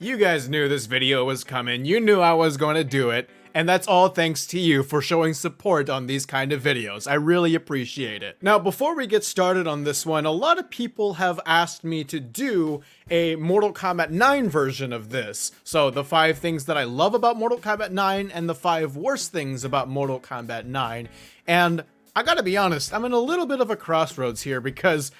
You guys knew this video was coming, you knew I was going to do it, and that's all thanks to you for showing support on these kind of videos. I really appreciate it. Now, before we get started on this one, a lot of people have asked me to do a Mortal Kombat 9 version of this. So the 5 things that I love about Mortal Kombat 9 and the 5 worst things about Mortal Kombat 9. And I gotta be honest, I'm in a little bit of a crossroads here because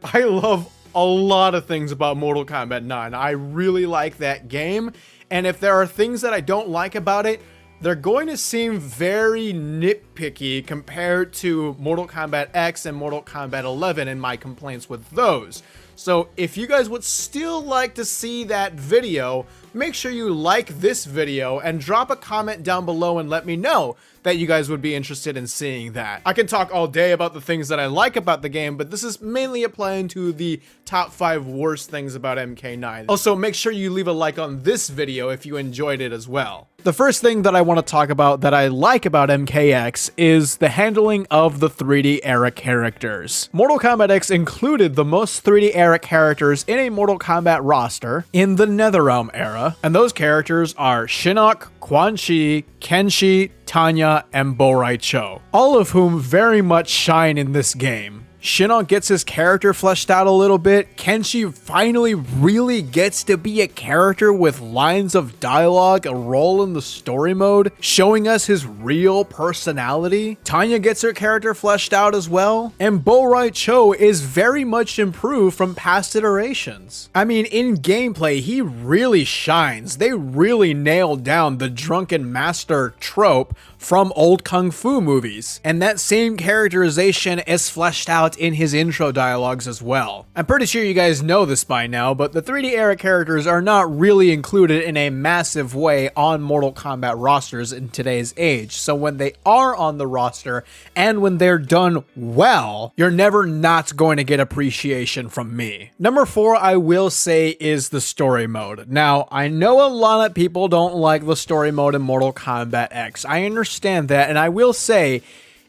I love a lot of things about Mortal Kombat 9. I really like that game, and if there are things that I don't like about it, they're going to seem very nitpicky compared to Mortal Kombat X and Mortal Kombat 11 and my complaints with those. So if you guys would still like to see that video, make sure you like this video and drop a comment down below and let me know that you guys would be interested in seeing that. I can talk all day about the things that I like about the game, but this is mainly applying to the top 5 worst things about MK9. Also, make sure you leave a like on this video if you enjoyed it as well. The first thing that I want to talk about that I like about MKX is the handling of the 3D era characters. Mortal Kombat X included the most 3D era characters in a Mortal Kombat roster in the NetherRealm era, and those characters are Shinnok, Quan Chi, Kenshi, Tanya, and Bo Rai Cho, all of whom very much shine in this game. Shinnok gets his character fleshed out a little bit. Kenshi finally really gets to be a character with lines of dialogue, a role in the story mode, showing us his real personality. Tanya gets her character fleshed out as well. And Bo Rai Cho is very much improved from past iterations. I mean, in gameplay, he really shines. They really nailed down the drunken master trope from old kung fu movies. And that same characterization is fleshed out in his intro dialogues as well. I'm pretty sure you guys know this by now, but the 3D era characters are not really included in a massive way on Mortal Kombat rosters in today's age. So when they are on the roster and when they're done well, you're never not going to get appreciation from me. Number 4, I will say, is the story mode. Now, I know a lot of people don't like the story mode in Mortal Kombat X. I understand that, and I will say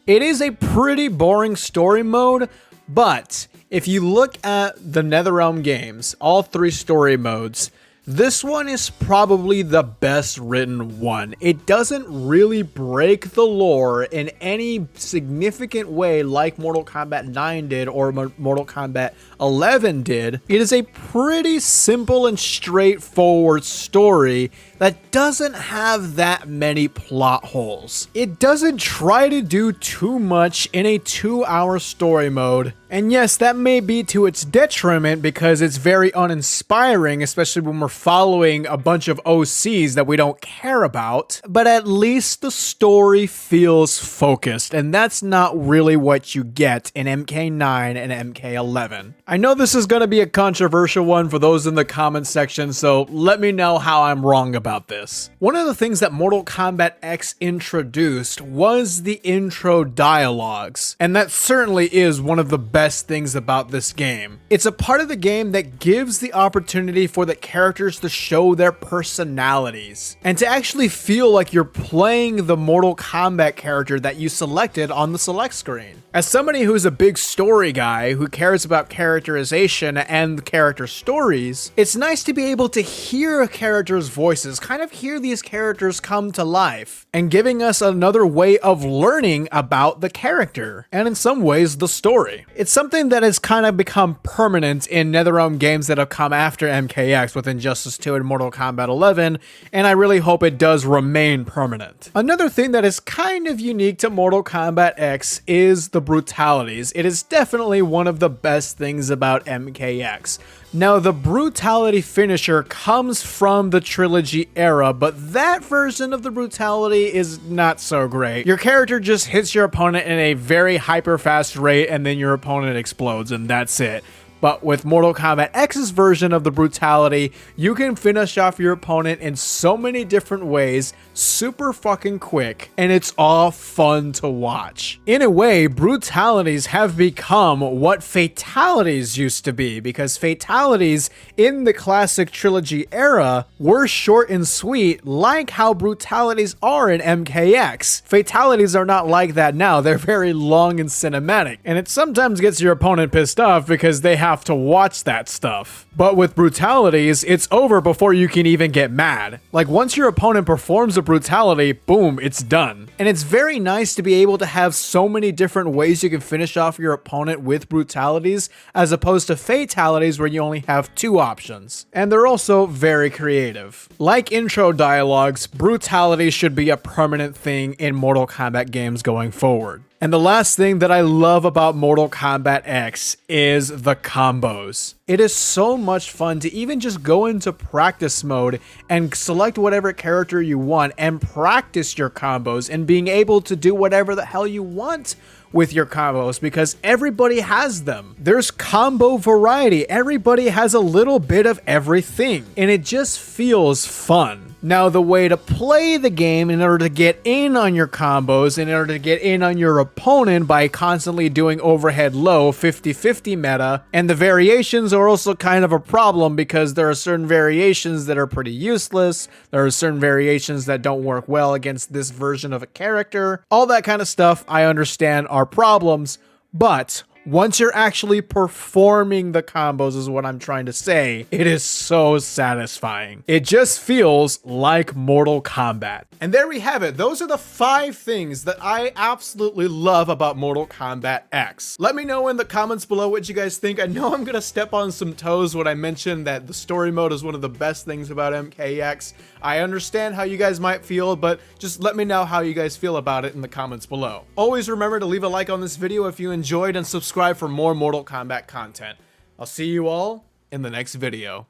it is a pretty boring story mode, but if you look at the NetherRealm games, all 3 story modes, this one is probably the best written one. It doesn't really break the lore in any significant way like Mortal Kombat 9 did or Mortal Kombat 11 did. It is a pretty simple and straightforward story that doesn't have that many plot holes. It doesn't try to do too much in a 2-hour story mode. And yes, that may be to its detriment because it's very uninspiring, especially when we're following a bunch of OCs that we don't care about. But at least the story feels focused, and that's not really what you get in MK9 and MK11. I know this is going to be a controversial one for those in the comments section, so let me know how I'm wrong about this. One of the things that Mortal Kombat X introduced was the intro dialogues, and that certainly is one of the best things about this game. It's a part of the game that gives the opportunity for the characters to show their personalities and to actually feel like you're playing the Mortal Kombat character that you selected on the select screen. As somebody who's a big story guy who cares about characterization and character stories, it's nice to be able to hear a character's voices, kind of hear these characters come to life, and giving us another way of learning about the character, and in some ways, the story. It's something that has kind of become permanent in NetherRealm games that have come after MKX with Injustice 2 and Mortal Kombat 11, and I really hope it does remain permanent. Another thing that is kind of unique to Mortal Kombat X is the brutalities. It is definitely one of the best things about MKX. Now, the brutality finisher comes from the trilogy era, but that version of the brutality is not so great. Your character just hits your opponent in a very hyper fast rate and then your opponent explodes and that's it. But with Mortal Kombat X's version of the brutality, you can finish off your opponent in so many different ways, super fucking quick, and it's all fun to watch. In a way, brutalities have become what fatalities used to be, because fatalities in the classic trilogy era were short and sweet, like how brutalities are in MKX. Fatalities are not like that now, they're very long and cinematic, and it sometimes gets your opponent pissed off because they have have to watch that stuff. But with brutalities, it's over before you can even get mad. Like once your opponent performs a brutality, boom, it's done. And it's very nice to be able to have so many different ways you can finish off your opponent with brutalities, as opposed to fatalities where you only have 2 options. And they're also very creative. Like intro dialogues, brutality should be a permanent thing in Mortal Kombat games going forward. And the last thing that I love about Mortal Kombat X is the combos. It is so much fun to even just go into practice mode and select whatever character you want and practice your combos and being able to do whatever the hell you want with your combos, because everybody has them. There's combo variety. Everybody has a little bit of everything, and it just feels fun. Now, the way to play the game in order to get in on your combos, in order to get in on your opponent by constantly doing overhead low 50-50 meta, and the variations are also kind of a problem because there are certain variations that are pretty useless, there are certain variations that don't work well against this version of a character. All that kind of stuff I understand are problems, but once you're actually performing the combos is what I'm trying to say, it is so satisfying. It just feels like Mortal Kombat. And there we have it. Those are the 5 things that I absolutely love about Mortal Kombat X. Let me know in the comments below what you guys think. I know I'm gonna step on some toes when I mention that the story mode is one of the best things about MKX. I understand how you guys might feel, but just let me know how you guys feel about it in the comments below. Always remember to leave a like on this video if you enjoyed and subscribe for more Mortal Kombat content. I'll see you all in the next video.